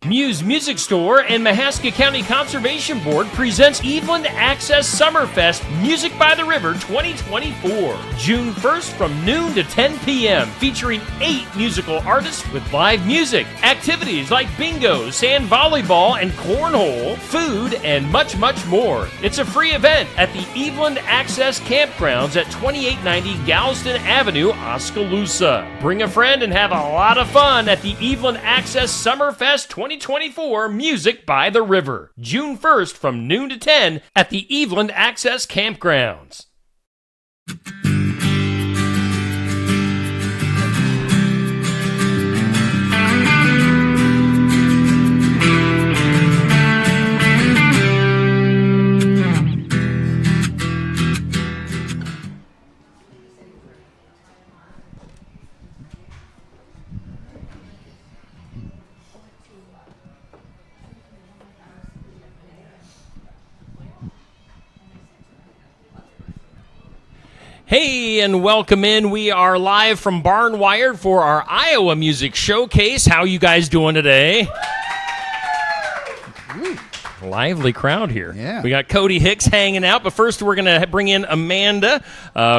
Muse Music Store and Mahaska County Conservation Board presents Eveland Access Summerfest Music by the River 2024. June 1st from noon to 10 p.m. featuring 8 musical artists with live music, activities like bingo, sand volleyball, and cornhole, food, and much, much more. It's a free event at the Eveland Access Campgrounds at 2890 Galveston Avenue, Oskaloosa. Bring a friend and have a lot of fun at the Eveland Access Summerfest 2024 Music by the River. June 1st from noon to 10 at the Eveland Access Campgrounds. Hey, and welcome in. We are live from Barnwired for our Iowa Music Showcase. How you guys doing today? Lively crowd here. Yeah. We got Cody Hicks hanging out, but first we're going to bring in Amanda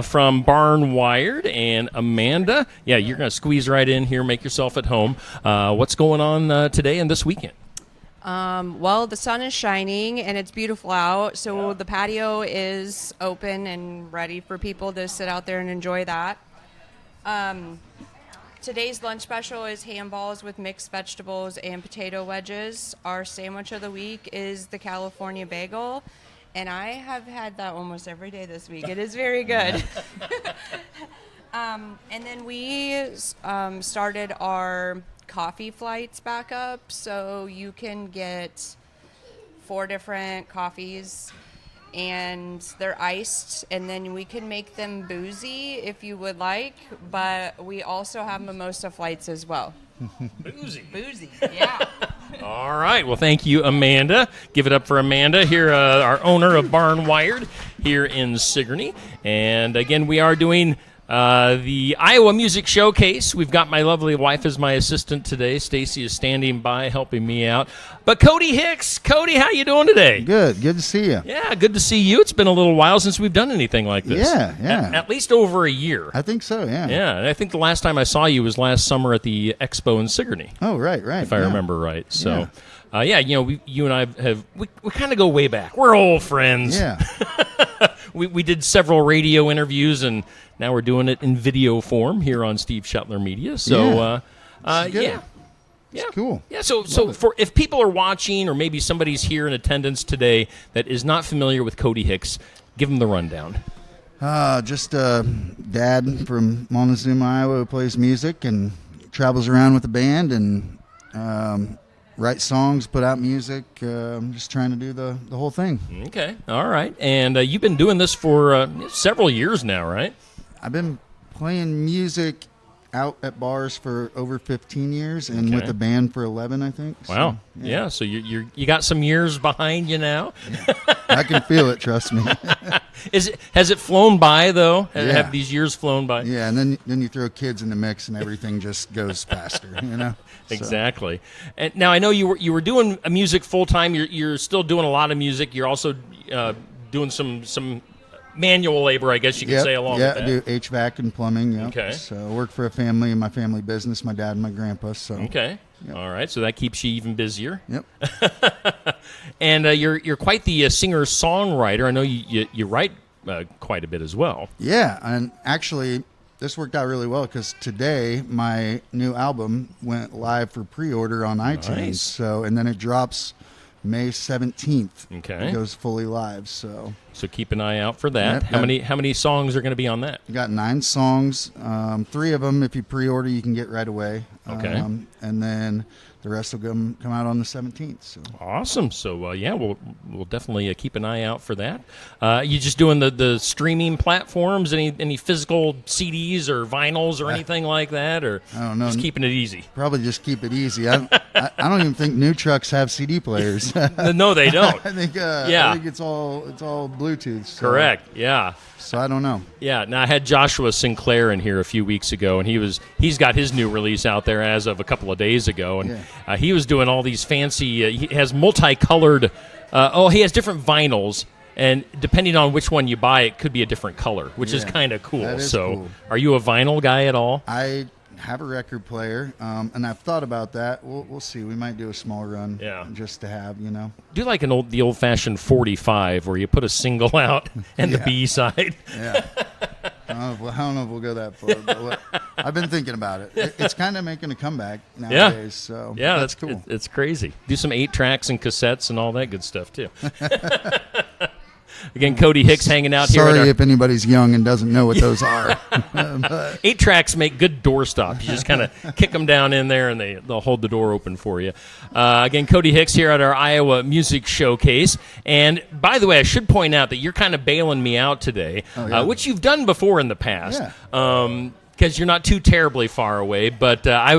from Barnwired. And Amanda, yeah, you're going to squeeze right in here, make yourself at home. What's going on today and this weekend? Well, the sun is shining and it's beautiful out, so the patio is open and ready for people to sit out there and enjoy that. Today's lunch special is ham balls with mixed vegetables and potato wedges. Our sandwich of the week is the California bagel, and I have had that almost every day this week. It is very good. And then we started our coffee flights back up, so you can get 4 different coffees and they're iced, and then we can make them boozy if you would like, but we also have mimosa flights as well. Boozy, yeah. All right. Well, thank you, Amanda. Give it up for Amanda here, our owner of Barnwired here in Sigourney. And again, we are doing the Iowa Music Showcase. We've got my lovely wife as my assistant today. Stacy is standing by helping me out. But Cody Hicks, Cody, how you doing today? Good to see you. Yeah, good to see you. It's been a little while since we've done anything like this. Yeah. At least over a year. I think so, yeah. Yeah, and I think the last time I saw you was last summer at the Expo in Sigourney. Oh, right. If I remember right. So, you and I we kind of go way back. We're old friends. Yeah. We did several radio interviews, and now we're doing it in video form here on Steve Shetler Media. So, yeah. It's cool. Yeah, so for if people are watching, or maybe somebody's here in attendance today that is not familiar with Cody Hicks, give them the rundown. Just a dad from Montezuma, Iowa, who plays music and travels around with a band and write songs, put out music, just trying to do the whole thing. Okay, all right. And you've been doing this for several years now, right? I've been playing music out at bars for over 15 years and with a band for 11, I think. Wow. So, yeah, so you got some years behind you now. Yeah. I can feel it, trust me. Has it flown by, though? Yeah. Have these years flown by? Yeah, and then you throw kids in the mix and everything just goes faster, you know? Exactly. And now I know you were doing music full time. You're still doing a lot of music. You're also doing some manual labor, I guess you could say, along with that. Yeah, I do HVAC and plumbing. Yep. Okay. So I work for a family in my family business, my dad and my grandpa. So okay. Yep. All right. So that keeps you even busier. Yep. And you're quite the singer-songwriter. I know you write quite a bit as well. Yeah, and actually this worked out really well because today my new album went live for pre-order on iTunes. Nice. So, and then it drops May 17th. Okay. It goes fully live. So keep an eye out for that. Yep, How many songs are going to be on that? you got 9 songs. 3 of them, if you pre-order, you can get right away. Okay. And then the rest will come out on the 17th. So. Awesome. So we'll definitely keep an eye out for that. You just doing the streaming platforms? Any physical CDs or vinyls or anything like that, or I don't know. Just keeping it easy? Probably just keep it easy. I don't even think new trucks have CD players. No, they don't. I think Yeah. I think it's all Bluetooth. So, Correct. Yeah. So I don't know. Yeah. Now I had Joshua Sinclair in here a few weeks ago, and he's got his new release out there as of a couple of days ago, and he was doing all these fancy. He has multicolored. He has different vinyls. And depending on which one you buy, it could be a different color, which is kind of cool. That is so, cool. Are you a vinyl guy at all? I have a record player, and I've thought about that. We'll see. We might do a small run, just to have, Do like the old-fashioned 45, where you put a single out and the B side. Yeah. I don't know if we'll go that far, but I've been thinking about it. It's kind of making a comeback nowadays. So that's cool. It's crazy. Do some 8 tracks and cassettes and all that good stuff too. Again, Cody Hicks hanging out here. Sorry if anybody's young and doesn't know what those are. 8 tracks make good doorstops. You just kind of kick them down in there, and they'll hold the door open for you. Again, Cody Hicks here at our Iowa Music Showcase. And by the way, I should point out that you're kind of bailing me out today, which you've done before in the past, because you're not too terribly far away. But I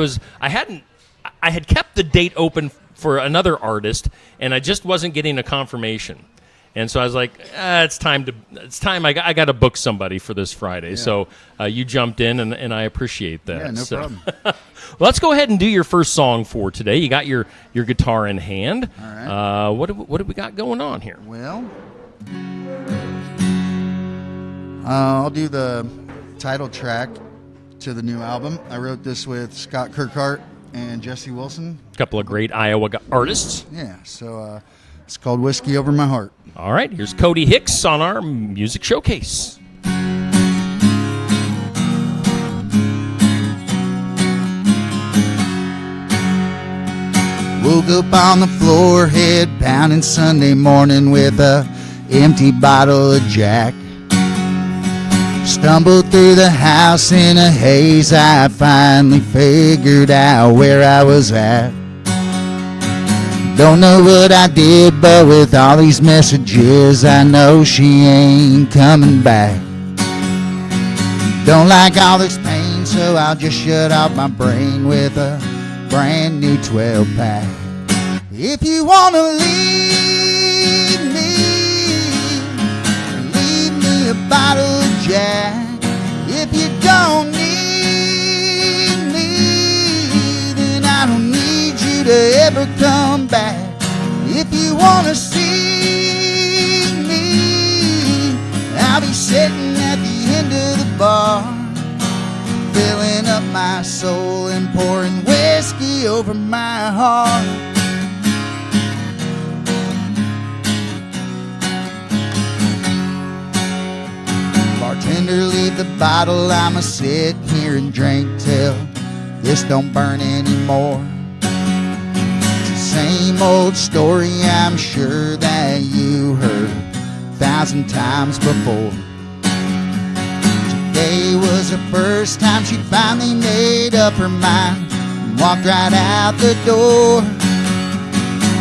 had kept the date open for another artist, and I just wasn't getting a confirmation. And so I was like, it's time. I got to book somebody for this Friday. Yeah. So you jumped in, and I appreciate that. Yeah, no problem. Well, let's go ahead and do your first song for today. You got your guitar in hand. All right. What do we got going on here? Well, I'll do the title track to the new album. I wrote this with Scott Kirkhart and Jesse Wilson. A couple of great Iowa artists. Yeah, so it's called Whiskey Over My Heart. All right, here's Cody Hicks on our Music Showcase. Woke up on the floor, head pounding Sunday morning with a empty bottle of Jack. Stumbled through the house in a haze, I finally figured out where I was at. Don't know what I did, but with all these messages, I know she ain't coming back. Don't like all this pain, so I'll just shut off my brain with a brand new 12-pack. If you wanna leave me a bottle of Jack. If you don't need me, then I don't need you to ever come back. If you wanna see me, I'll be sitting at the end of the bar, filling up my soul and pouring whiskey over my heart. Bartender, leave the bottle, I'ma sit here and drink till this don't burn anymore. It's the same old story, I'm sure that you heard 1,000 times before. Today was the first time she finally made up her mind and walked right out the door.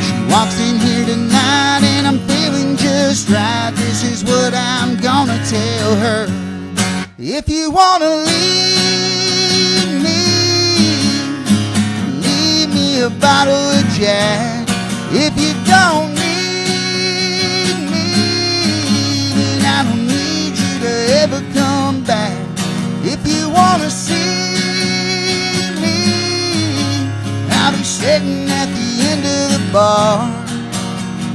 She walks in here tonight and I'm feeling just right. This is what I'm gonna tell her. If you wanna leave me a bottle of Jack. If you don't need me, then I don't need you to ever come back. If you wanna see me, I'll be sitting at the end of the bar,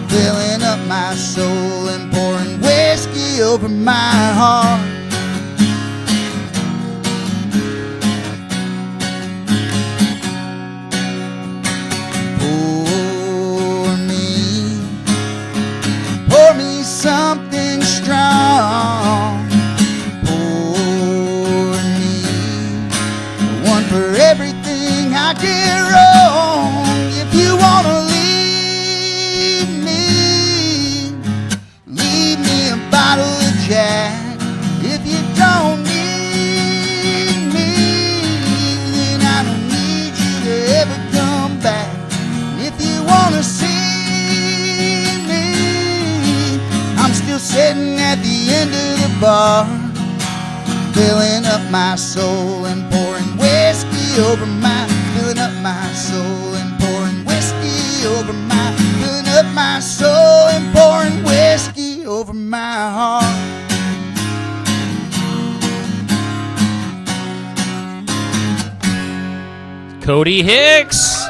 filling up my soul and pouring whiskey over my heart. Pour me something strong. Pour me one for everything I did wrong. If you wanna leave me a bottle of Jack. If you don't need me, then I don't need you to ever come back. If you wanna see me, I'm still sitting at the end of the bar, filling up my soul and pouring whiskey over my, filling up my soul and pouring whiskey over my, filling up my soul and pouring whiskey over my Cody Hicks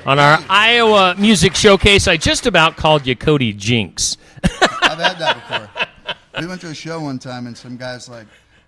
on our Iowa Music Showcase. I just about called you Cody Jinx. I've had that before. We went to a show one time, and some guys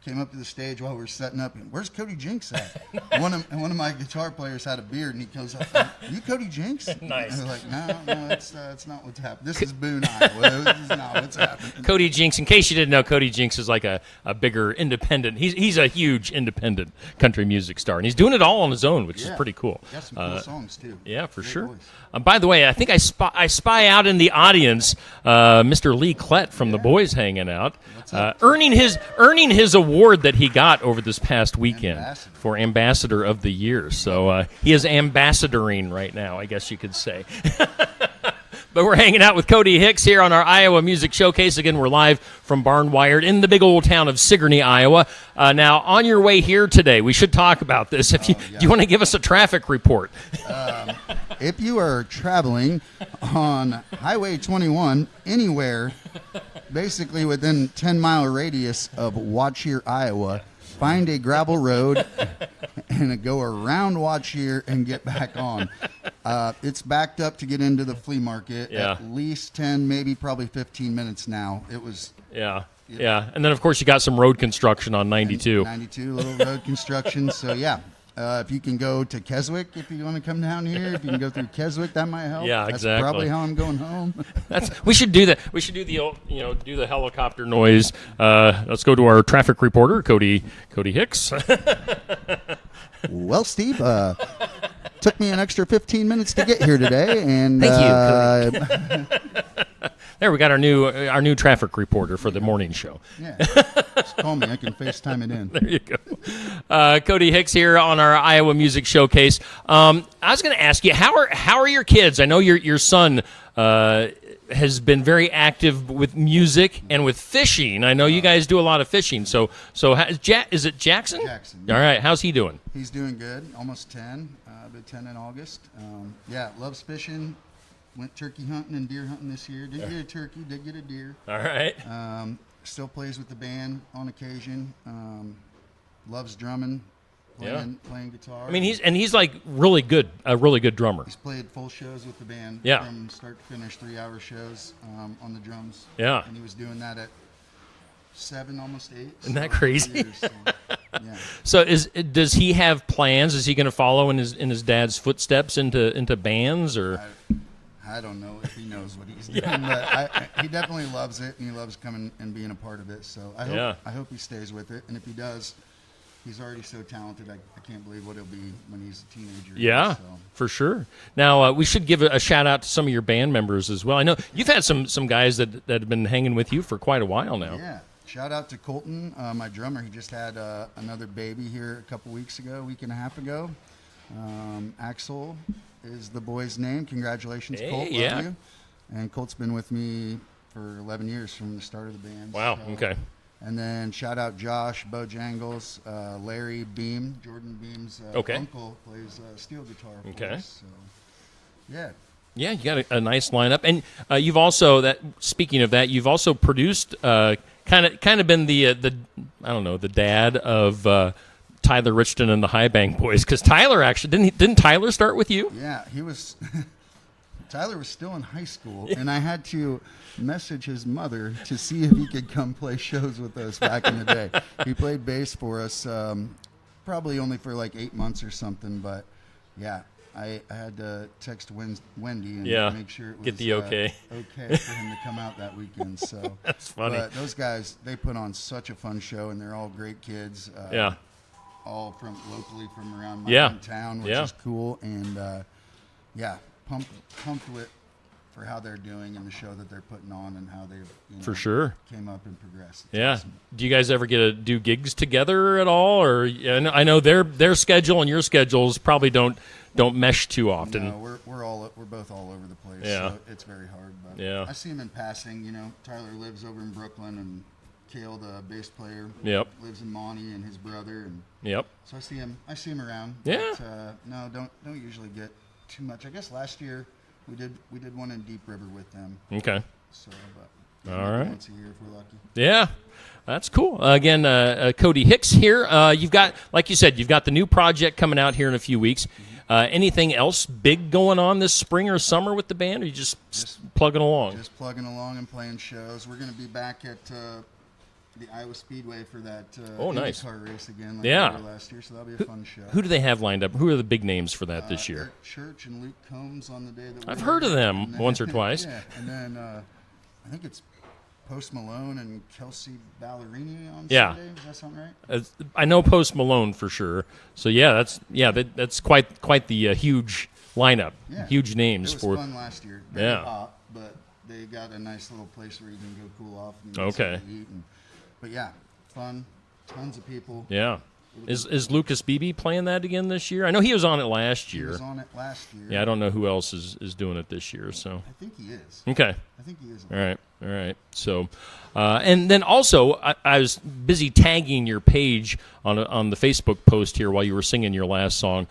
came up to the stage while we were setting up, and where's Cody Jinx at? And one of my guitar players had a beard, and he goes, "Are you Cody Jinx?" Nice. And they're like, no, it's not what's happening. This is Boone, Iowa. This is not what's happening. Cody Jinks, in case you didn't know, Cody Jinks is like a bigger independent. He's a huge independent country music star, and he's doing it all on his own, which is pretty cool. Got some cool songs too. Yeah, for Great sure. voice. By the way, I think I spy out in the audience Mr. Lee Klett from The Boys hanging out, earning his award that he got over this past weekend for Ambassador of the Year. So he is ambassadoring right now, I guess you could say. But we're hanging out with Cody Hicks here on our Iowa Music Showcase. Again, we're live from Barnwired in the big old town of Sigourney, Iowa. Now, on your way here today, we should talk about this. Do you want to give us a traffic report? If you are traveling on Highway 21 anywhere, basically within 10-mile radius of Watchier, Iowa, find a gravel road and go around Watchier and get back on. It's backed up to get into the flea market. At least 10, maybe probably 15 minutes now. It was... Yeah. And then, of course, you got some road construction on 92. 92, little road construction. So, yeah. If you can go to Keswick, if you want to come down here, if you can go through Keswick, that might help. Yeah, That's exactly. probably how I'm going home. We should do that. We should do the old, do the helicopter noise. Let's go to our traffic reporter, Cody Hicks. Well, Steve, took me an extra 15 minutes to get here today, and thank you, Cody. There, we got our new traffic reporter for the morning show. Yeah, just call me. I can FaceTime it in. There you go. Cody Hicks here on our Iowa Music Showcase. I was going to ask you, how are your kids? I know your son has been very active with music and with fishing. I know you guys do a lot of fishing. So is it Jackson? Jackson. All right. How's he doing? He's doing good. Almost 10. I'll be 10 in August. Loves fishing. Went turkey hunting and deer hunting this year. Didn't get a turkey, did get a deer. All right. Still plays with the band on occasion. Loves drumming, playing guitar. I mean, he's like a really good drummer. He's played full shows with the band from start to finish, 3-hour shows on the drums. Yeah. And he was doing that at 7, almost 8. Isn't that crazy? Years, yeah. So does he have plans? Is he going to follow in his dad's footsteps into bands or? I don't know if he knows what he's doing, but he definitely loves it, and he loves coming and being a part of it. So I hope he stays with it, and if he does, he's already so talented. I can't believe what he'll be when he's a teenager. Yeah, for sure. Now, we should give a shout-out to some of your band members as well. I know you've had some guys that have been hanging with you for quite a while now. Yeah. Shout out to Colton, my drummer. He just had another baby here a week and a half ago. Axel is the boy's name. Congratulations, Colt. Love you. And Colt's been with me for 11 years from the start of the band. Wow, okay. And then shout out Josh, Bojangles, Larry Beam, Jordan Beam's uncle plays steel guitar for us. So, yeah. Yeah, you got a nice lineup. And you've also, speaking of that, you've also produced, kind of been the dad of Tyler Richton and the High Bank Boys, because Tyler actually didn't Tyler start with you? Yeah, he was. Tyler was still in high school, and I had to message his mother to see if he could come play shows with us back in the day. He played bass for us, probably only for like 8 months or something, but yeah, I had to text Wendy and make sure it was get the okay for him to come out that weekend. So that's funny. But those guys, they put on such a fun show, and they're all great kids. All locally from around my hometown, which is cool, and pumped with for how they're doing and the show that they're putting on and how they've for sure came up and progressed. It's awesome. Do you guys ever get to do gigs together at all, or I know their schedule and your schedules probably don't mesh too often. No, we're both all over the place. So it's very hard. But I see them in passing. Tyler lives over in Brooklyn, and Cale, the bass player, lives in Monty, and his brother, and so I see him around. Yeah. But, no, don't usually get too much. I guess last year we did one in Deep River with them. Okay. So, but all right. Once a year if we're lucky. Yeah. That's cool. Again, Cody Hicks here. You've got, like you said, you've got the new project coming out here in a few weeks. Anything else big going on this spring or summer with the band, or are you just plugging along? Just plugging along and playing shows. We're going to be back at the Iowa Speedway for that nice. IndyCar race again like Yeah. we were last year, so that'll be a fun show. Who do they have lined up? Who are the big names for that this year? Eric Church and Luke Combs on the day that I've we're heard of there. them And then- once or twice. Yeah, and then I think it's Post Malone and Kelsey Ballerini on Yeah. Sunday. Does that sound right? I know Post Malone for sure. So that's quite the huge lineup. Yeah. Huge names It was for. fun last year. Very Yeah. hot, but they got a nice little place where you can go cool off and Okay. something to eat. But yeah, fun. Tons of people. Yeah. Is Lucas Beebe playing that again this year? I know he was on it last He year. was on it last year. Yeah, I don't know who else is doing it this year. So I think he is. okay. I think he is. All right. So, and then also, I was busy tagging your page on the Facebook post here while you were singing your last song.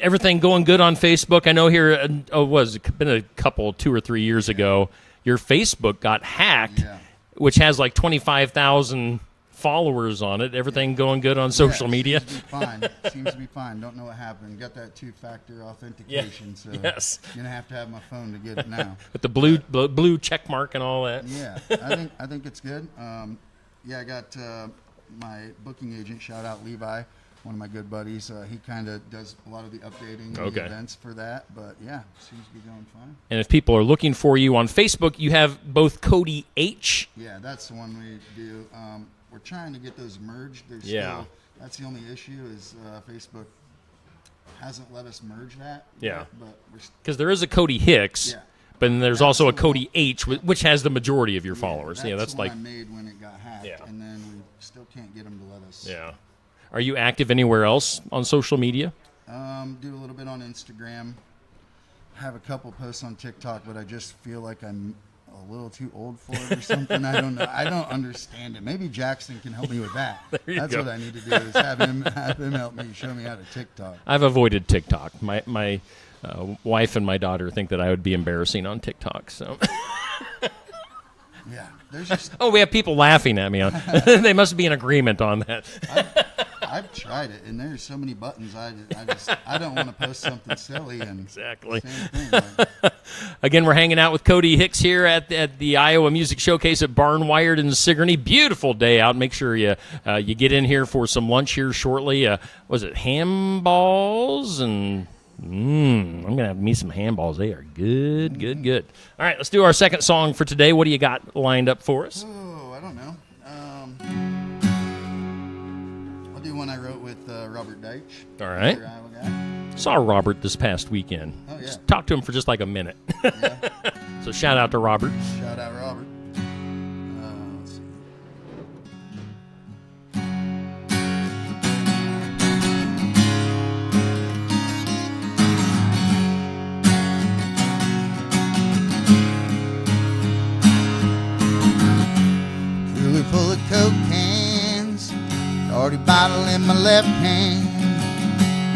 Everything going good on Facebook? I know here, it's been a couple, 2 or 3 years ago, your Facebook got hacked, Yeah. which has like 25,000 followers on it. Everything going good on social media? Seems to be fine. Seems to be fine. Don't know what happened. Got that 2-factor authentication, so Yes. gonna have to have my phone to get it now. With the blue check mark and all that. Yeah, I think it's good. I got my booking agent. Shout out Levi, one of my good buddies. He kind of does a lot of the updating and Okay. the events for that. But yeah, seems to be going fine. And if people are looking for you on Facebook, you have both Cody H. Yeah, that's the one we do. We're trying to get those merged. There's Yeah. that's the only issue is Facebook hasn't let us merge that. Yeah. yet, but we're Because there is a Cody Hicks, Yeah. but then there's That's also a the Cody H, which has the majority of your followers. Yeah, that's the one like, I made when it got hacked, Yeah. and then we still can't get them to let us. yeah. Are you active anywhere else on social media? Do a little bit on Instagram. Have a couple posts on TikTok, but I just feel like I'm a little too old for it or something. I don't know. I don't understand it. Maybe Jackson can help me with that. you That's go. what I need to do is have him help me, show me how to TikTok. I've avoided TikTok. My wife and my daughter think that I would be embarrassing on TikTok. So, Yeah, there's just we have people laughing at me. They must be in agreement on that. I've tried it, and there's so many buttons. I don't want to post something silly and Exactly. Same thing. Like, Again, we're hanging out with Cody Hicks here at the Iowa Music Showcase at Barnwired in Sigourney. Beautiful day out. Make sure you get in here for some lunch here shortly. Was it ham balls? And I'm going to have me some ham balls. They are good, good, good. All right, let's do our second song for today. What do you got lined up for us? oh, I don't know. I'll do one I wrote with Robert Deitch. All right. Another Iowa guy. Saw Robert this past weekend. Oh, yeah. Just talked to him for just like a minute. Yeah. So shout out to Robert. Shout out Robert. Let's see. Cooler full of Coke cans, party bottle in my left hand,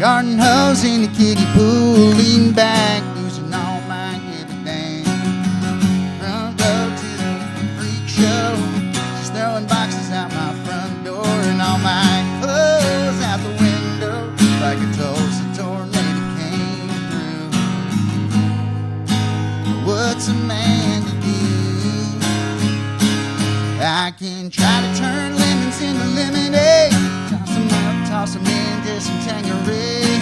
garden hose in the kiddie pool, lean back, losing all my give a damn. Front row to the freak show, she's throwing boxes out my front door and all my clothes out the window like a Tulsa tornado came through. What's a man to do? I can try to turn lemons into lemonade, toss them up, toss them into some Tanqueray,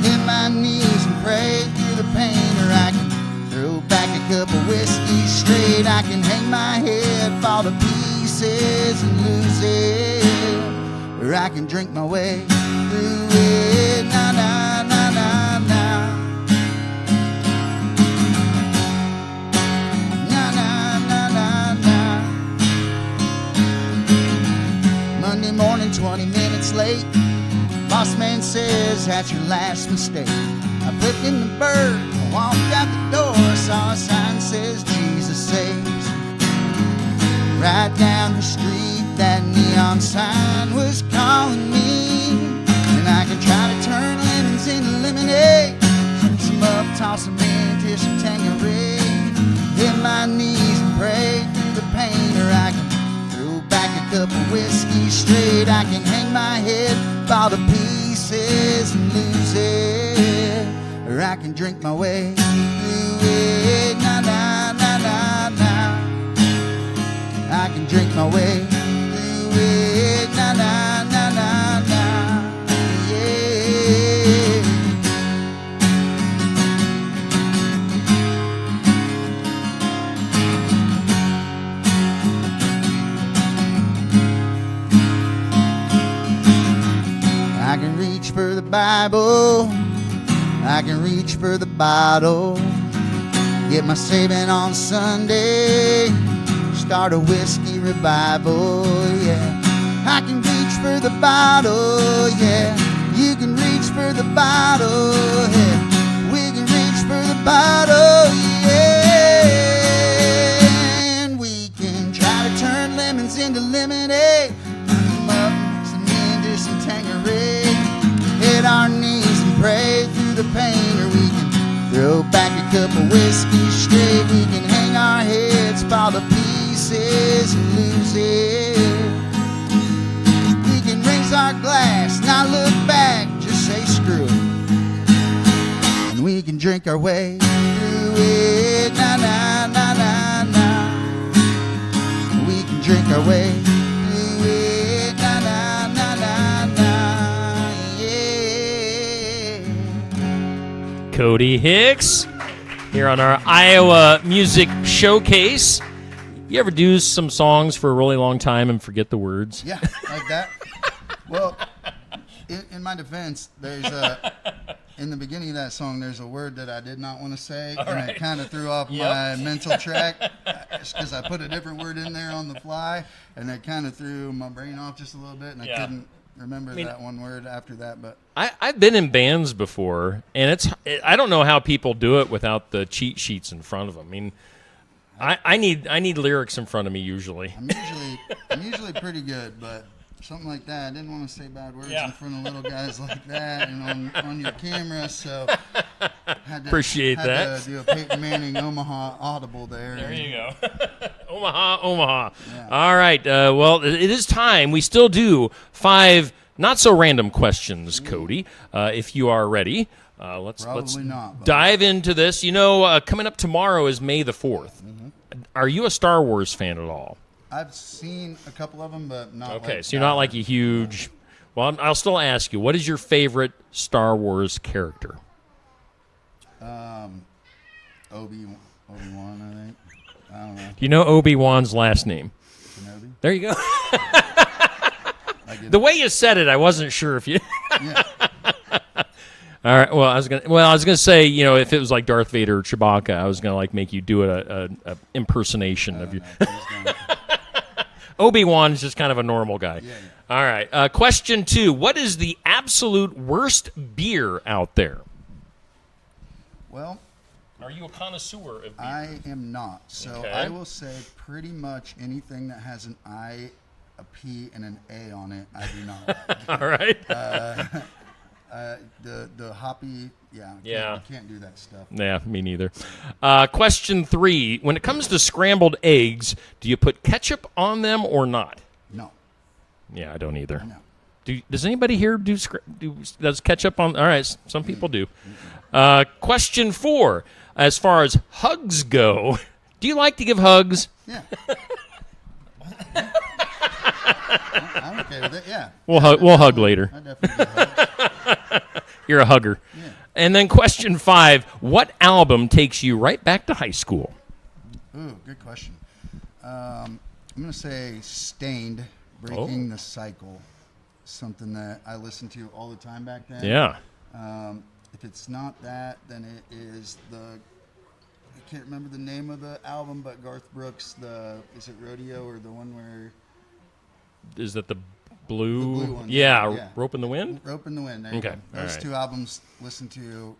hit my knees and pray through the pain, or I can throw back a couple whiskeys straight. I can hang my head, fall to pieces and lose it, or I can drink my way through it. Na na na na na. Na na na na na. Monday morning, 20 minutes late. Boss man says that's your last mistake. I flipped in the bird, I walked out the door, saw a sign says Jesus saves. Right down the street, that neon sign was calling me. And I can try to turn lemons into lemonade, mix them up, toss them into some Tanqueray, hit my knees and pray through the pain, or I can throw back a couple whiskeys straight. I can hang my head, fall to pieces and lose it, I can drink my way through it. Na na na na na. I can drink my way through it. Na na na na na. Yeah. I can reach for the Bible, I can reach for the bottle, get my saving on Sunday, start a whiskey revival, yeah. I can reach for the bottle, yeah. You can reach for the bottle, yeah. We can reach for the bottle, yeah. And we can try to turn lemons into lemonade, turn them up, mix them into some Tanqueray. Hit our knees and pray through the pain, or we can throw back a cup of whiskey straight. We can hang our heads, fall to pieces and lose it. We can raise our glass, not look back, just say screw it. And we can drink our way through it. Na na na na na. We can drink our way through it. Na na na na na. Cody Hicks here on our Iowa Music Showcase. You ever do some songs for a really long time and forget the words? Yeah, like that. Well, in my defense, there's in the beginning of that song, there's a word that I did not want to say, and it kind of threw off my mental track because I put a different word in there on the fly, and it kind of threw my brain off just a little bit, and I couldn't remember that one word after that. But I've been in bands before, and I don't know how people do it without the cheat sheets in front of them. I mean, I need lyrics in front of me usually. I'm usually pretty good, but something like that, I didn't want to say bad words in front of little guys like that and on your camera, so had to do a Peyton Manning Omaha audible there. There you go. Omaha. Yeah. All right. Well, it is time. We still do 5 not so random questions, Cody. If you are ready, let's dive into this. You know, coming up tomorrow is May the 4th. Mm-hmm. Are you a Star Wars fan at all? I've seen a couple of them, but not. Okay, so you're not like a huge. Well, I'll still ask you. What is your favorite Star Wars character? Obi-Wan, I think. I don't know. Do you know Obi-Wan's last name? Kenobi. There you go. The way you said it, I wasn't sure if you. Yeah. All right. Well, I was gonna say, you know, if it was like Darth Vader or Chewbacca, I was gonna like make you do a impersonation of you. Obi-Wan is just kind of a normal guy. Yeah. All right. Question 2. What is the absolute worst beer out there? Well, are you a connoisseur of beer? I am not. So Okay. I will say pretty much anything that has an I, a P, and an A on it, I do not like. All right. The hoppy, you can't do that stuff. Yeah, me neither. Question 3. When it comes to scrambled eggs, do you put ketchup on them or not? No. Yeah, I don't either. No. Does anybody here does ketchup on? All right, some people do. Question 4. As far as hugs go, do you like to give hugs? Yeah. I'm okay with it, yeah. We'll hug later. I definitely do hugs. You're a hugger. Yeah. And then question 5. What album takes you right back to high school? Ooh, good question. I'm going to say Stained, Breaking the Cycle. Something that I listened to all the time back then. Yeah. If it's not that, then it is I can't remember the name of the album, but Garth Brooks, is it Rodeo or the one where? Is that the blue? The blue one. Yeah, Rope in the Wind? Rope in the Wind. There you Okay. go. Those 2 albums listened to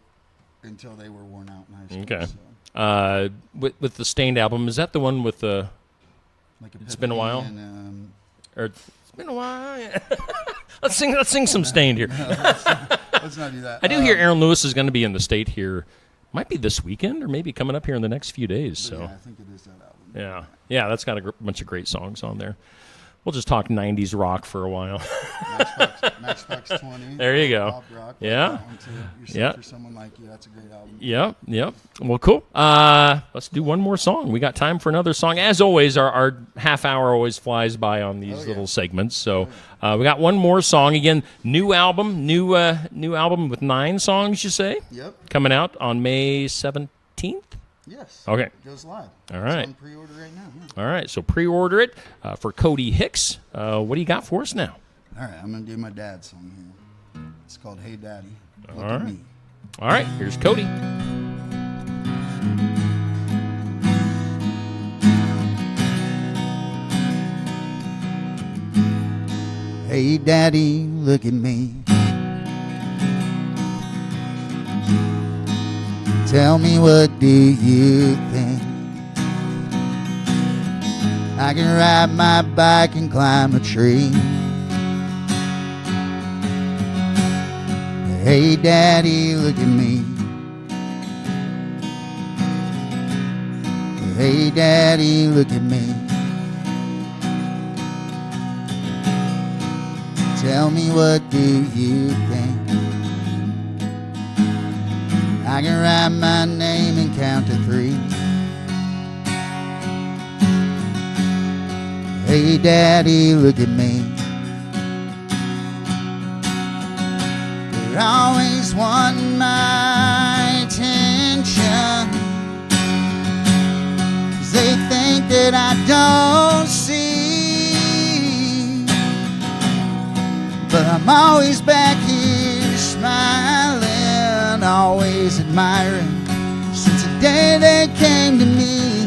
until they were worn out in high school. Okay. So. With the Stained album, is that the one with the? Like It's been a while. And, Or it's been a while. Let's sing some Stained here. let's not do that. I do hear Aaron Lewis is going to be in the state here. Might be this weekend or maybe coming up here in the next few days. So Yeah, I think it is that album. yeah, that's got a bunch of great songs on there. We'll just talk 90s rock for a while. Matchbox 20. There you go. Pop rock. Yeah. That one too. Yeah. For someone like you, that's a great album. Yep. Well, cool. Let's do one more song. We got time for another song. As always, our half hour always flies by on these little segments. So we got one more song. Again, new album with 9 songs, you say? Yep. Coming out on May 17th? Yes. Okay. It goes live. All right. It's on pre-order right now. Yeah. All right, so pre-order it for Cody Hicks. What do you got for us now? All right, I'm going to do my dad's song here. It's called Hey Daddy, Look All at right. Me. All right, here's Cody. Hey Daddy, look at me. Tell me, what do you think? I can ride my bike and climb a tree. Hey Daddy, look at me. Hey Daddy, look at me. Tell me, what do you think? I can write my name and count to 3. Hey Daddy, look at me. You're always wanting my attention, 'cause they think that I don't see. But I'm always back here smiling, always admiring, since the day they came to me.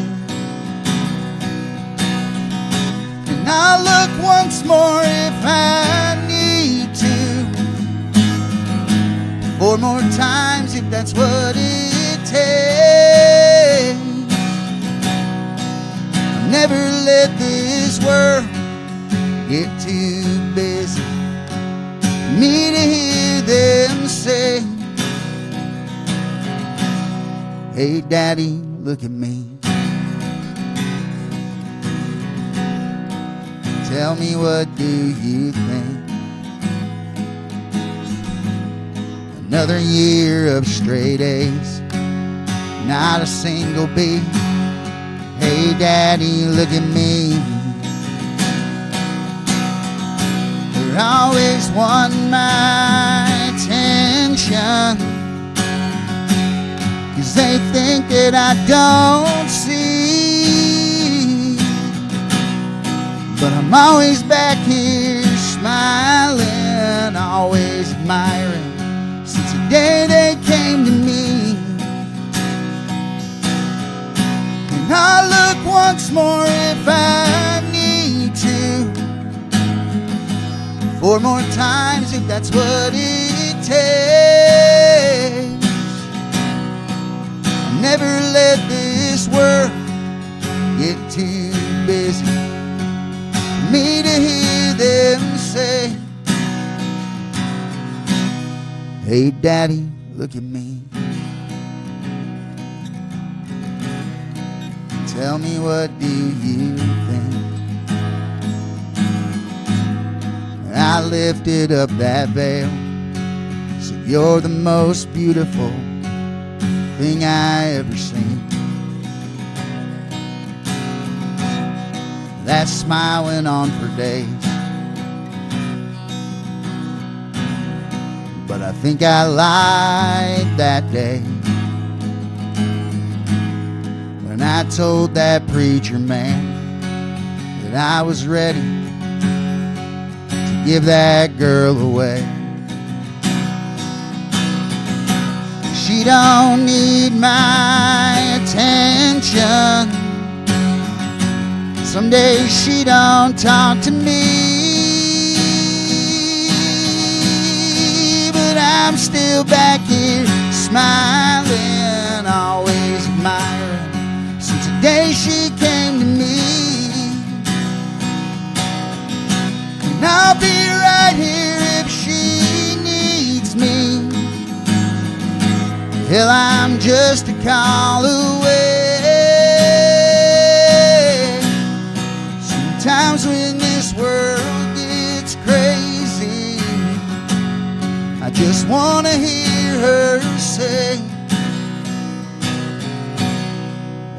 And I'll look once more if I need to, 4 more times if that's what it takes. I'll never let this world get too busy for me to hear them say, hey Daddy, look at me. Tell me, what do you think? Another year of straight A's, not a single B. Hey Daddy, look at me. You're always wanting my attention, 'cause they think that I don't see. But I'm always back here smiling, always admiring, since the day they came to me. And I'll look once more if I need to, 4 more times if that's what it takes. I'll never let this world get too busy for me to hear them say, hey Daddy, look at me. Tell me, what do you think? I lifted up that veil, said you're the most beautiful thing I ever seen. That smile went on for days, but I think I lied that day when I told that preacher man that I was ready to give that girl away. She don't need my attention. Some days she don't talk to me, but I'm still back here smiling, always admiring, since the day she came to me. And I'll be right here if she needs me. Hell, I'm just a call away. Sometimes when this world Just wanna hear her say,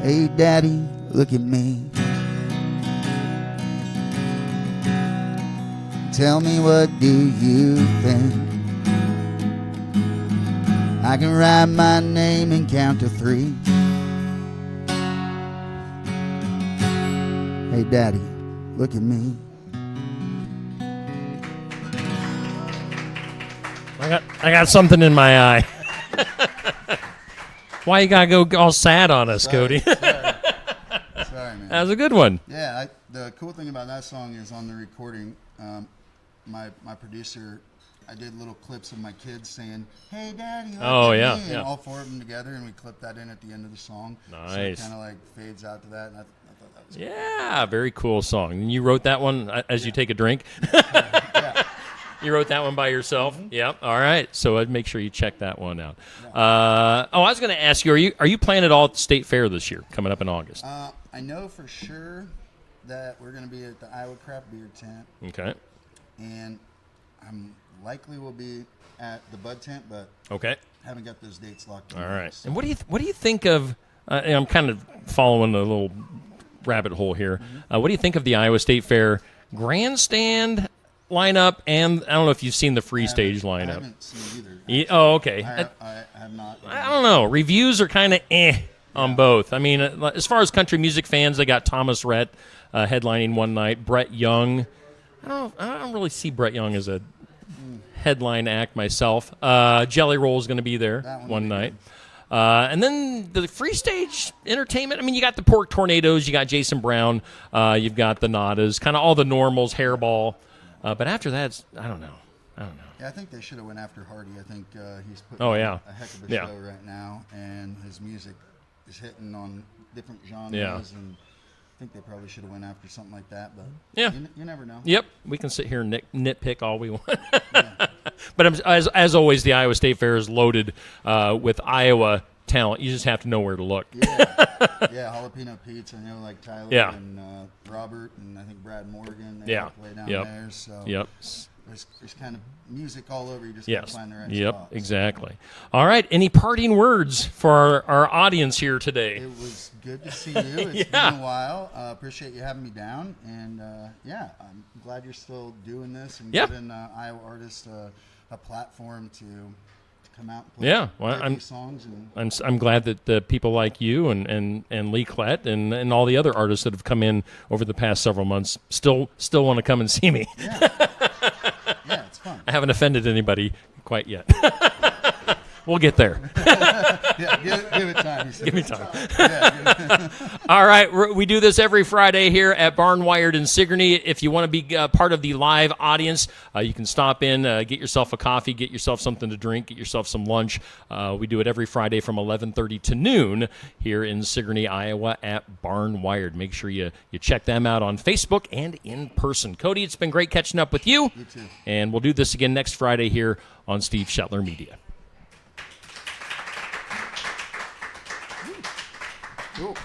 hey daddy, look at me. Tell me, what do you think? I can write my name and count to 3. Hey daddy, look at me. I got something in my eye. Why you gotta go all sad on us, Cody? Sorry, man. That was a good one. Yeah, the cool thing about that song is on the recording, my producer, I did little clips of my kids saying, hey daddy, look at yeah, me, and yeah. all 4 of them together, and we clipped that in at the end of the song. Nice. So it kind of like fades out to that, and I thought that was cool. Yeah, very cool song. And you wrote that one as you take a drink? Yeah. You wrote that one by yourself? Mm-hmm. Yep. All right. So I'd make sure you check that one out. I was going to ask you, are you playing at all at the State Fair this year, coming up in August? I know for sure that we're going to be at the Iowa Craft Beer Tent, Okay. and I'm likely will be at the Bud Tent, but Okay. haven't got those dates locked in. All yet, right. so. And what do you think of? I'm kind of following a little rabbit hole here. What do you think of the Iowa State Fair grandstand lineup? And I don't know if you've seen the free stage I lineup. haven't seen either. Oh, okay. I have not. I don't know. Reviews are kind of on both. I mean, as far as country music fans, they got Thomas Rhett headlining one night. Brett Young. I don't really see Brett Young as a headline act myself. Jelly Roll is going to be there one night. And then the free stage entertainment. I mean, you got the Pork Tornadoes, you got Jason Brown, you've got the Nadas, kind of all the normals, Hairball. But after that, I don't know. Yeah, I think they should have went after Hardy. I think he's putting Oh, on yeah. a heck of a Yeah. show right now, and his music is hitting on different genres. Yeah. And I think they probably should have went after something like that. But Yeah. you never know. Yep, we can sit here and nitpick all we want. But as always, the Iowa State Fair is loaded with Iowa talent. You just have to know where to look. Yeah, Jalapeno Pete's. I know, like Tyler Yeah. and Robert, and I think Brad Morgan. They Yeah. all play down Yep. there. So Yep. there's kind of music all over. You just Yes. gotta find the right Yep. spots. Exactly. All right. Any parting words for our audience here today? It was good to see you. It's Yeah. been a while. Appreciate you having me down, and I'm glad you're still doing this and Yeah. giving Iowa artists a platform to come out and play, Yeah, well, play these songs. And I'm glad that people like you and Lee Klett and all the other artists that have come in over the past several months still want to come and see me. yeah, it's fun. I haven't offended anybody quite yet. We'll get there. Yeah, give it time. Give me time. Yeah, All right, we do this every Friday here at Barnwired in Sigourney. If you want to be part of the live audience, you can stop in, get yourself a coffee, get yourself something to drink, get yourself some lunch. We do it every Friday from 11:30 to noon here in Sigourney, Iowa at Barnwired. Make sure you check them out on Facebook and in person. Cody, it's been great catching up with you. You too. And we'll do this again next Friday here on Steve Shetler Media. Cool.